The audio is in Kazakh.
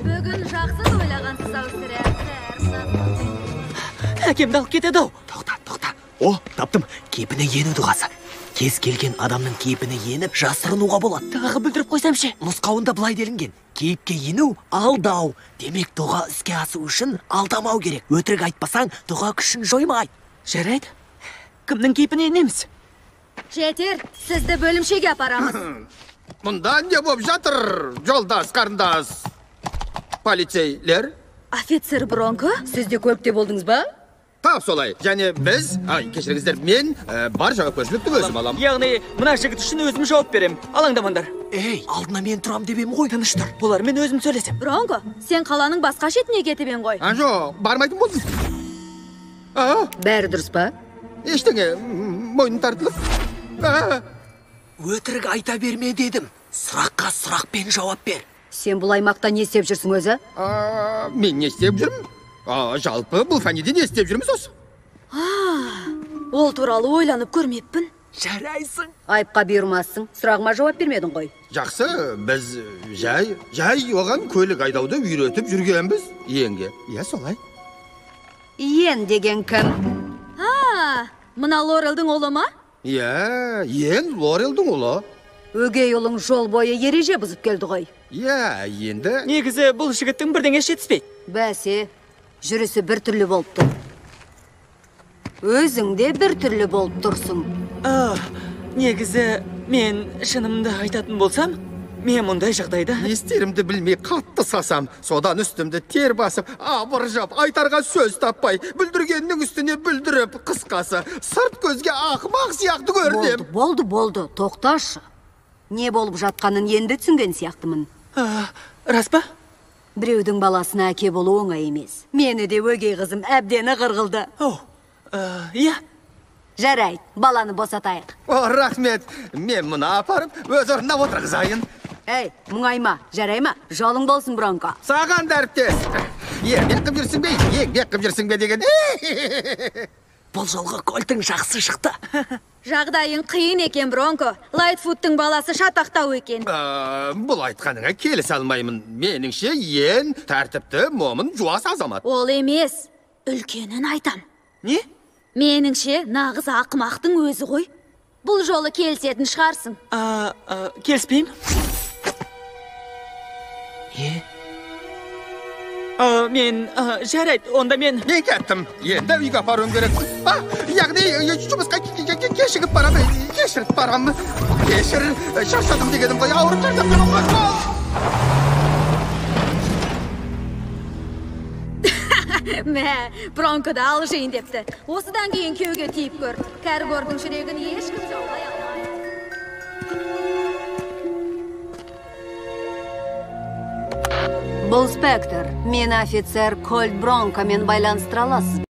Бүгін жақсы тойлағансыз-ау сірә. Әкемді алып кетеді-ау. Тоқта. О, таптым. Кейпіне ену дұғасы. Кез келген адамның кейпіне еніп жасырынуға болады. Тағы бүлдіріп қойсамшы. Нұсқауында былай делінген. Кейіпке ену алдау. Демек дұға іске асу үшін алдамау керек. Өтірік айтпасаң, дұға күшін жоймайды. Жарайды. Кімнің кейпіне енеміз? Жетер, сізді бөлімшеге апарамыз. Мұнда не болып жатыр, жолдас, қарындас? Полицейлер? Офицер Бронко, сіз де көлікте болдыңыз ба? Тап солай. Және біз, кешіріңіздер, мен бар жауапкершілікті өзім алам. Яғни, мына жігіт үшін өзім жауап берем. Алаңдамаңдар. Ей, алдына мен тұрам деп ем ғой. Тыныш тұр. Бұлармен өзім сөйлесем. Бронко, сен қаланың басқа шетіне кетіп ең ғой. Жоқ, бармайтын болдым. Бәрі дұрыс па? Ештеңе, мойын тартылып. Өтірік айта берме дедім. Сұраққа сұрақпен жауап бер. Сен бұл аймақта не істеп жүрсің өзі? Мен не істеп жүрмін? Жалпы бұл фәнеде не істеп жүрміз осы? Ол туралы ойланып көрмеппін. Жарайсың. Айыпқа бұйырмассың. Сұрағыма жауап бермедің ғой. Жақсы, біз жай оған көлік айдауды үйретіп жүргенбіз. Енге. Иә, солай. Ен деген кім? Мына Лорелдің ұлы ма? Иә, Ен Лорелдің ұлы. Өгей ұлың жол бойы ереже бұзып келді ғой. Иә, енді... Негізі бұл жігіттің бірдеңе жетіспейді. Бәсе, жүрісі бір түрлі болып тұр. Өзің де бір түрлі болып тұрсың. Негізі мен шынымды айтатын болсам, мен мұндай жағдайда... Естерімді білмей қатты сасам, содан үстімді тер басып, абыржап, айтарға сөз таппай, бүлдіргеннің үстіне бүлдіріп, қысқасы, сырт көзге ақымақ сияқты көрінем. Болды, тоқташы. Не болып жатқанын енді түсінген сияқтымын. Рас па? Біреудің баласына әке болу оңай емес. Мені де өгей қызым әбдені қырғылды. Иә. Жарайды, баланы босатайық. Рахмет, мен мұны апарып, өз орнына отырғызайын. Ей, мұңайма, жарай ма? Жолың болсын, Бронко. Саған дәріптес. Еңбек қып жүрсің бе деген. Бұл жолғы көлтің жақсы шықты. Жағдайың қиын екен, Бронко. Лайтфуттың баласы шатақтау екен. Бұл айтқаныңа келісе алмаймын. Меніңше Ен тәртіпті, момын, жуас азамат. Ол емес, үлкенін айтам. Не? Меніңше нағыз ақымақтың өзі ғой. Бұл жолы келісетін шығарсың. Келіспеймін. Мен, жарайды, онда мен... Мен кеттім, енді үйге апаруым керек. Яғни, жұмысқа кешігіп барам, кешіріп барам. Кешір, шаршадым дегенім ғой, ауырып жатырмын ғой. Мә, Бронко да алжиын депті. Осыдан кейін кеуге тиіп көр. Кәрі көрдің жүрегін ешкім жаулай алмайды. Бұл Спектр, мен офицер Кольт Бронкомен байланыстыра аласыз